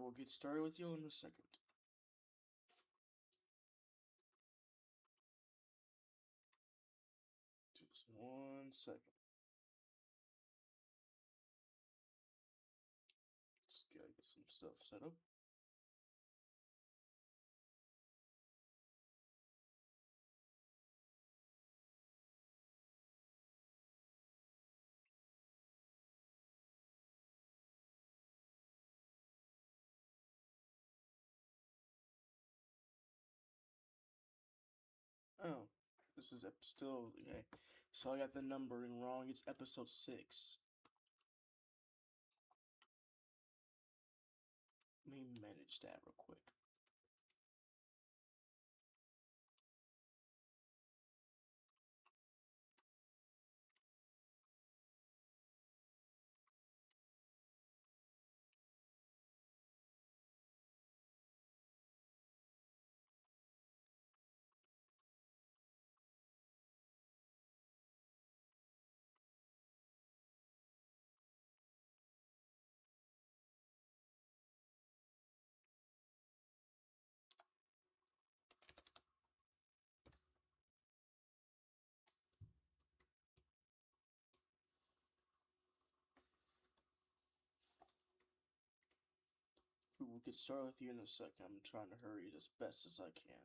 will get started with you in a second. Just 1 second. Just gotta get some stuff set up. Oh, this is still okay. So I got the numbering wrong. It's episode 6. Let me manage that real quick. We will get started with you in a second. I'm trying to hurry as best as I can.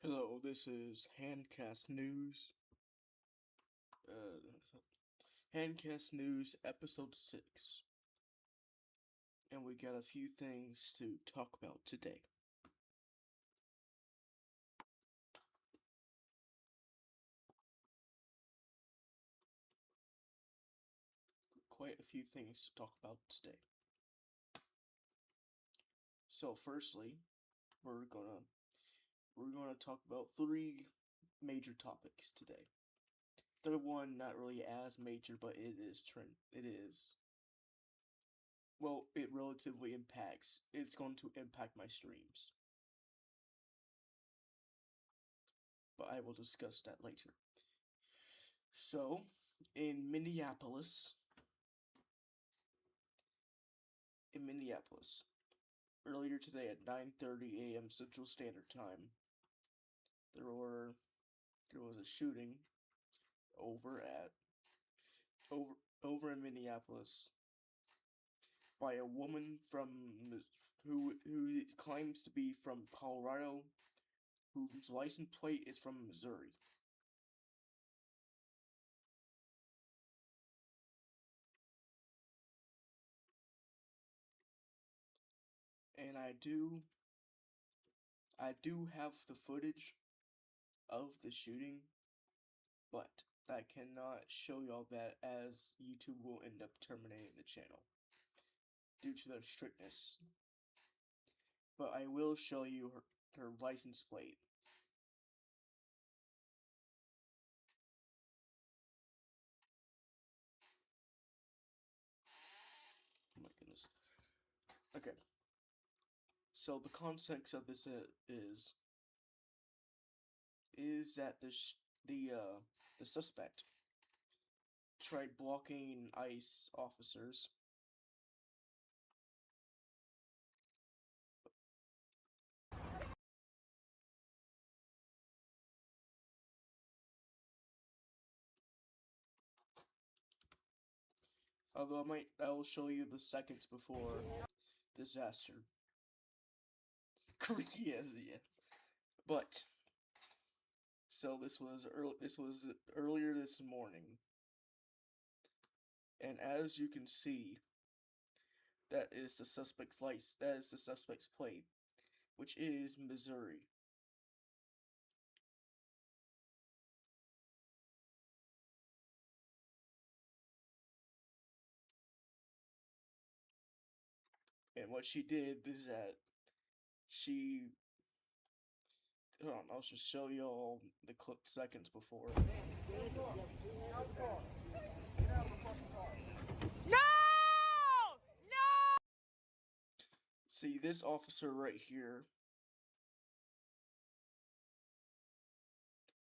Hello, this is Handcast News. Handcast News, episode 6. And we got a few things to talk about today. Quite a few things to talk about today. So, firstly, we're gonna talk about 3 major topics today. Third one, not really as major, but it is. Well, it relatively impacts. It's going to impact my streams. But I will discuss that later. So, in Minneapolis, earlier today at 9:30 a.m. Central Standard Time, there was a shooting over in Minneapolis by a woman who claims to be from Colorado, whose license plate is from Missouri. And I do have the footage of the shooting, but I cannot show y'all that, as YouTube will end up terminating the channel due to their strictness. But I will show you her license plate. Oh my goodness. Okay. So the context of this is that the suspect tried blocking ICE officers Although I will show you the seconds before disaster. Yes, yeah. But so this was earlier this morning, and as you can see, that is the suspect's license. That is the suspect's plate, which is Missouri. And what she did is that she. Hold on, I'll just show you all the clip seconds before. No! No! See, this officer right here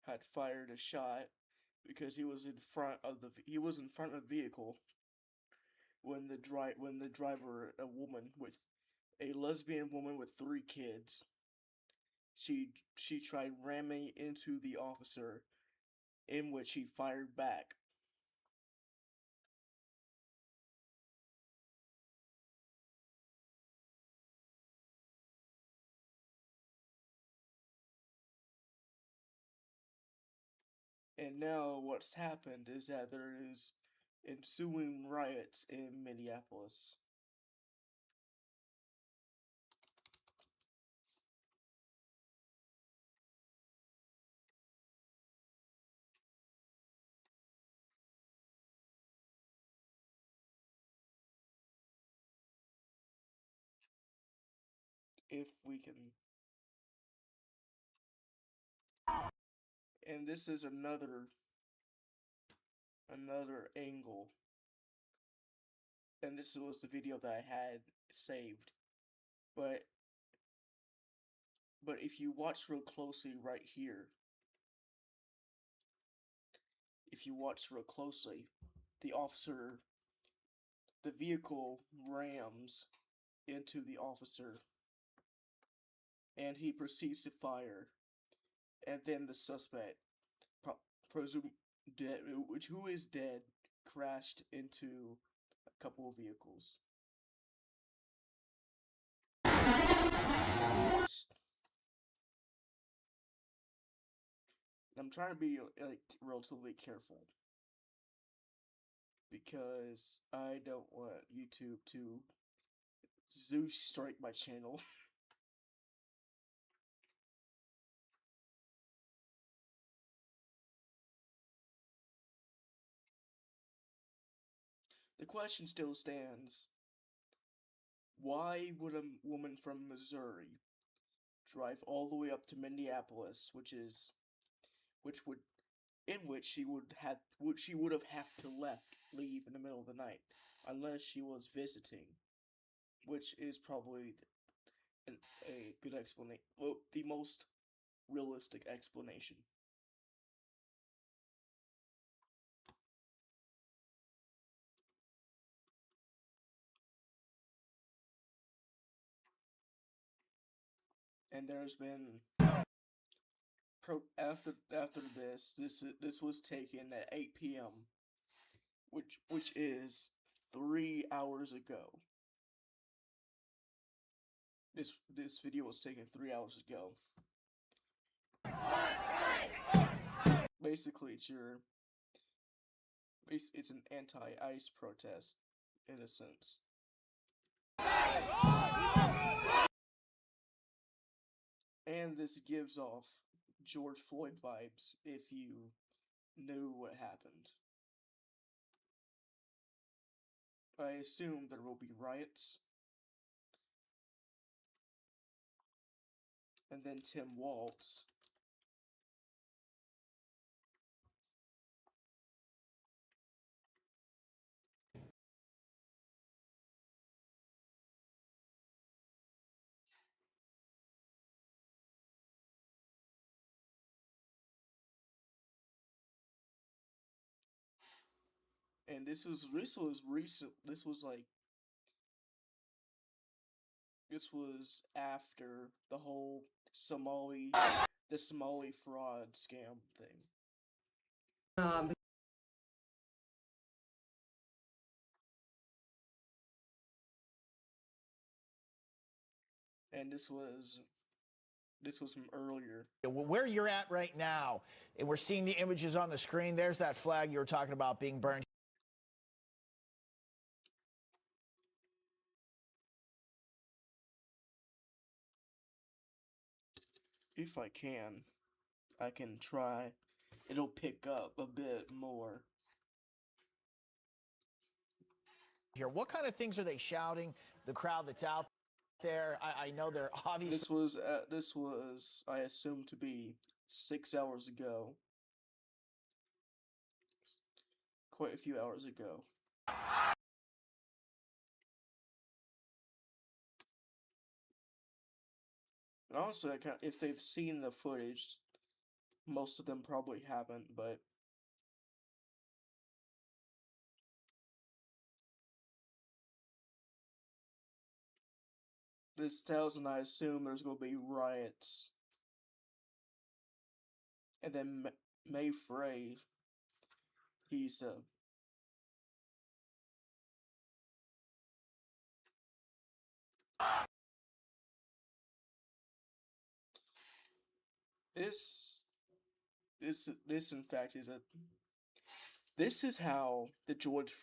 had fired a shot because he was in front of the vehicle when the driver, a lesbian woman with 3 kids, she tried ramming into the officer, in which he fired back. And now what's happened is that there is ensuing riots in Minneapolis. If we can. And this is another angle. And this was the video that I had saved. But if you watch real closely right here, the vehicle rams into the officer, and he proceeds to fire, and then the suspect, presumed dead, who is dead, crashed into a couple of vehicles. I'm trying to be relatively careful because I don't want YouTube to Zeus strike my channel. The question still stands. Why would a woman from Missouri drive all the way up to Minneapolis, which she would have to leave in the middle of the night, unless she was visiting, which is probably a good explanation. Well, the most realistic explanation. And there's been after this was taken at 8 p.m., which is 3 hours ago. This video was taken 3 hours ago. Basically, it's an anti-ICE protest in a sense. And this gives off George Floyd vibes if you knew what happened. I assume there will be riots. And then Tim Walz. And this was recent. This was after the whole Somali fraud scam thing. and this was from earlier. Where you're at right now, and we're seeing the images on the screen. There's that flag you were talking about being burned. If I can try. It'll pick up a bit more. Here, what kind of things are they shouting? The crowd that's out there. I know they're obviously. This was I assume to be 6 hours ago. Quite a few hours ago. And honestly, if they've seen the footage, most of them probably haven't, but this tells, and I assume there's going to be riots. And then May Frey, he's this this in fact is a this is how the George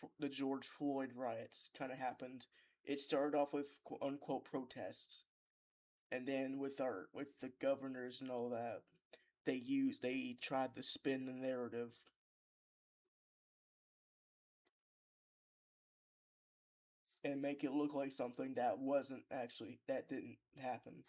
Floyd riots kind of happened. It started off with quote unquote protests, and then with the governors and all that, they tried to spin the narrative and make it look like something that didn't happen.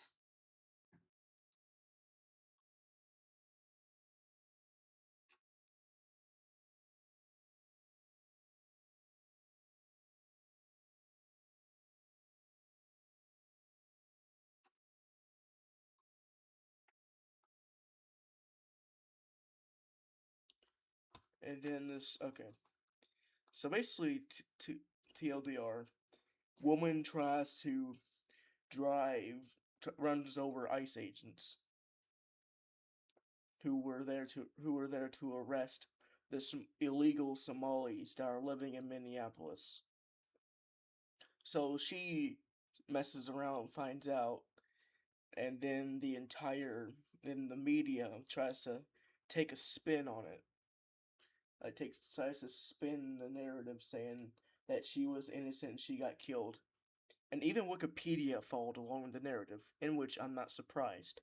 And then okay. So basically, TLDR, woman tries to runs over ICE agents who were there to arrest the illegal Somalis that are living in Minneapolis. So she messes around, finds out, and then the media tries to take a spin on it. Tries to spin the narrative saying that she was innocent and she got killed. And even Wikipedia followed along with the narrative, in which I'm not surprised.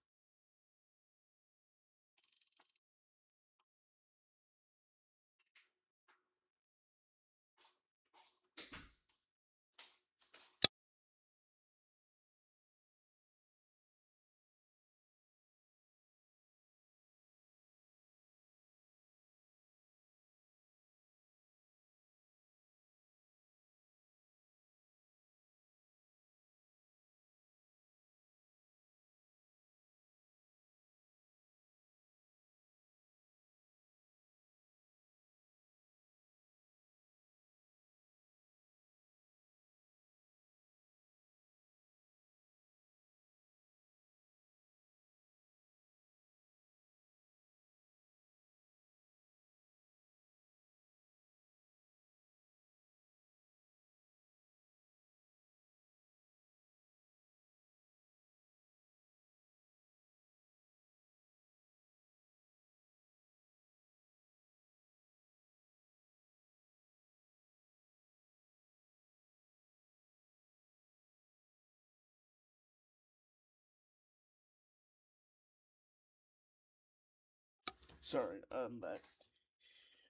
Sorry, I'm back.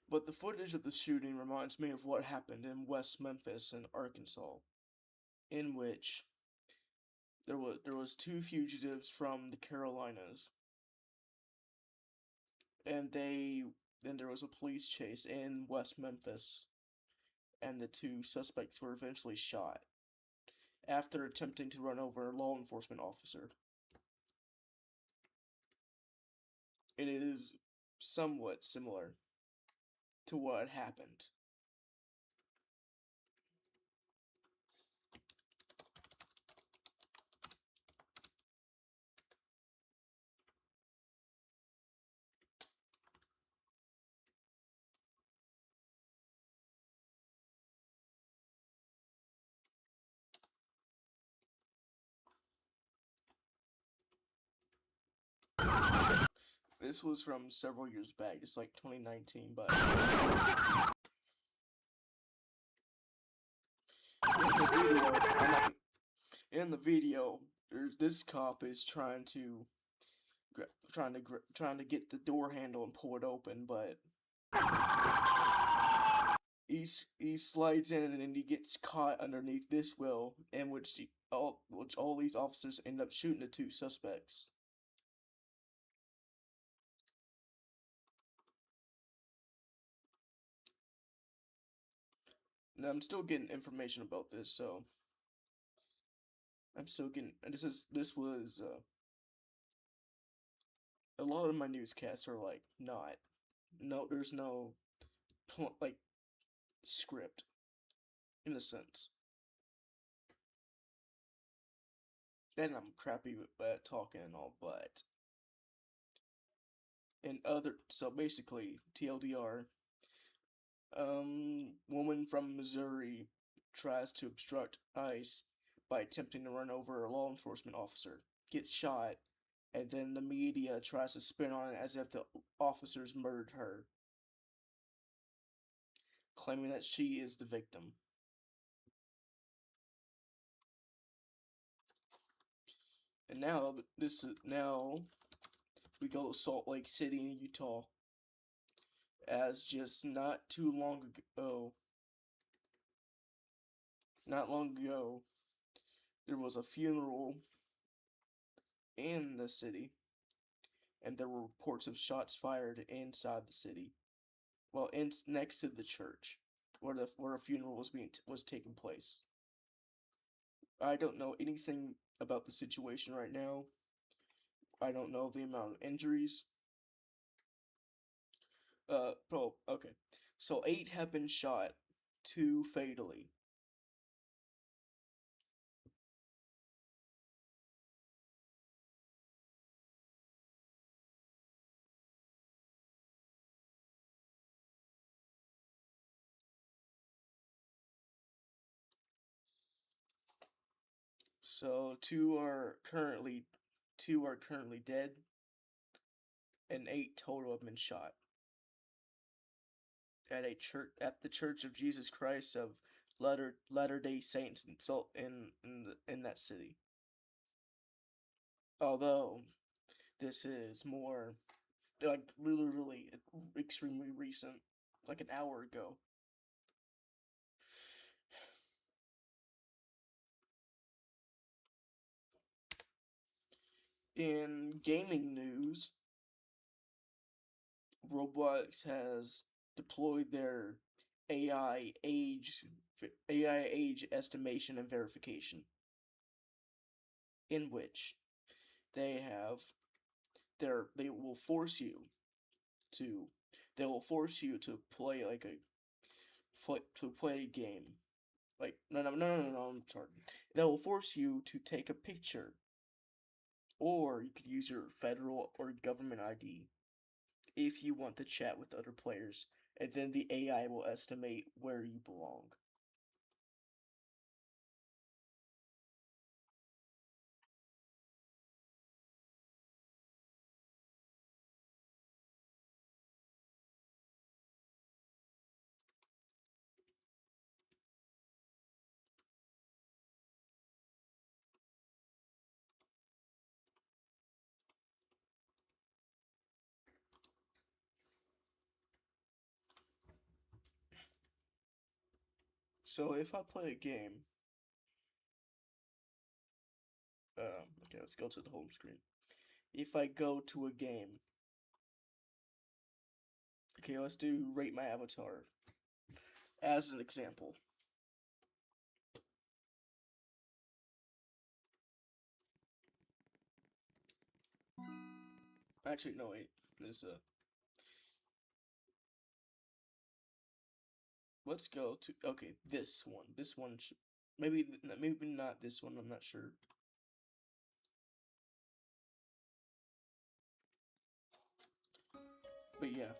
But the footage of the shooting reminds me of what happened in West Memphis and Arkansas, in which there was two fugitives from the Carolinas, and then there was a police chase in West Memphis, and the two suspects were eventually shot after attempting to run over a law enforcement officer. It is somewhat similar to what happened. This was from several years back. It's like 2019, but in the video, there's this cop is trying to get the door handle and pull it open, but he slides in and then he gets caught underneath this wheel, in which all these officers end up shooting the two suspects. And I'm still getting information about this, so I'm still getting. This was a lot of my newscasts are like not no. There's no like script in a sense. And I'm crappy at talking and all, but so basically TLDR, woman from Missouri tries to obstruct ICE by attempting to run over a law enforcement officer, gets shot, and then the media tries to spin on it as if the officers murdered her, claiming that she is the victim. And now we go to Salt Lake City in Utah, as just not long ago, there was a funeral in the city, and there were reports of shots fired inside the city. Well, next to the church, where a funeral was taking place. I don't know anything about the situation right now. I don't know the amount of injuries. Okay. So 8 have been shot, 2 fatally. So two are currently dead, and 8 total have been shot at the Church of Jesus Christ of Latter-day Saints in that city. Although this is more like really extremely recent, like an hour ago. In gaming news, Roblox has deployed their AI age estimation and verification, in which they have they will force you to play like to play a game. Like no, I'm sorry. They will force you to take a picture, or you could use your federal or government ID if you want to chat with other players, and then the AI will estimate where you belong. So if I play a game, okay, let's go to the home screen. If I go to a game, okay, let's do rate my avatar as an example. Actually, no, wait. Let's go to this one. This one maybe not this one. I'm not sure. But yeah.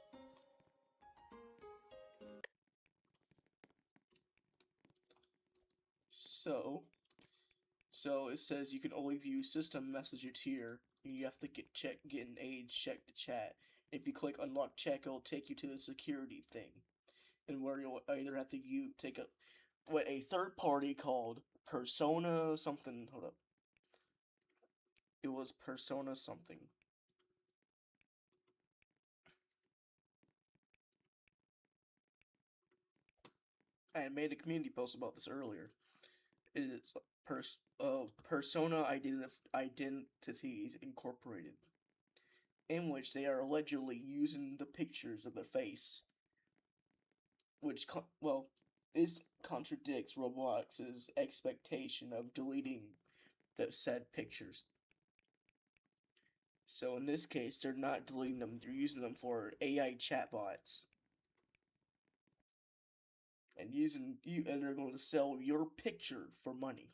So it says you can only view system messages here You have to get an age, check the chat. If you click unlock check, it'll take you to the security thing, and where you'll either have to take a third party called Persona something. Hold up, it was Persona something. I made a community post about this earlier. It is Persona Identities Incorporated, in which they are allegedly using the pictures of their face, which this contradicts Roblox's expectation of deleting the said pictures. So in this case, they're not deleting them; they're using them for AI chatbots, and they're going to sell your picture for money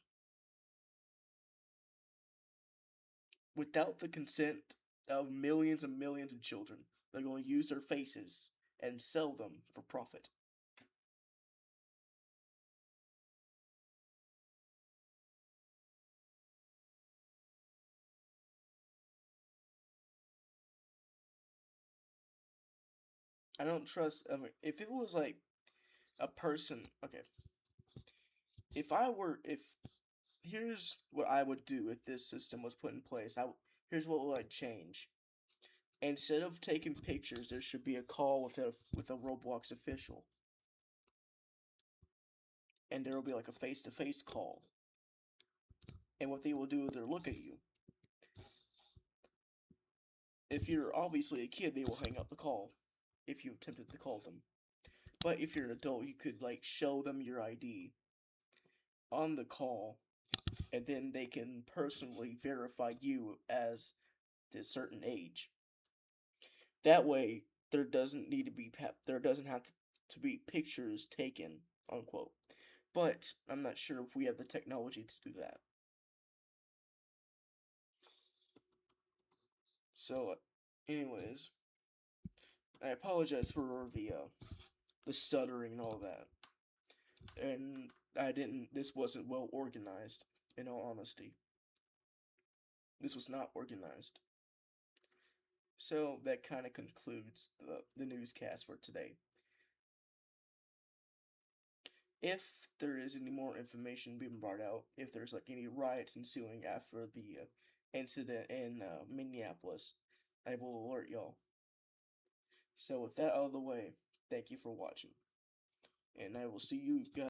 without the consent of millions and millions of children. They're going to use their faces and sell them for profit. I don't trust. I mean, if it was like a person, okay. If here's what I would do if this system was put in place. Here's what would I change. Instead of taking pictures, there should be a call with a Roblox official, and there will be like a face-to-face call. And what they will do is they'll look at you. If you're obviously a kid, they will hang up the call if you attempted to call them. But if you're an adult, you could like show them your ID on the call, and then they can personally verify you as a certain age. That way, there doesn't have to be pictures taken, unquote. But I'm not sure if we have the technology to do that. So, anyways, I apologize for the stuttering and all that. And I didn't. This wasn't well organized. In all honesty, this was not organized. So that kind of concludes the newscast for today. If there is any more information being brought out, if there's like any riots ensuing after the incident in Minneapolis, I will alert y'all. So with that out of the way, thank you for watching, and I will see you guys.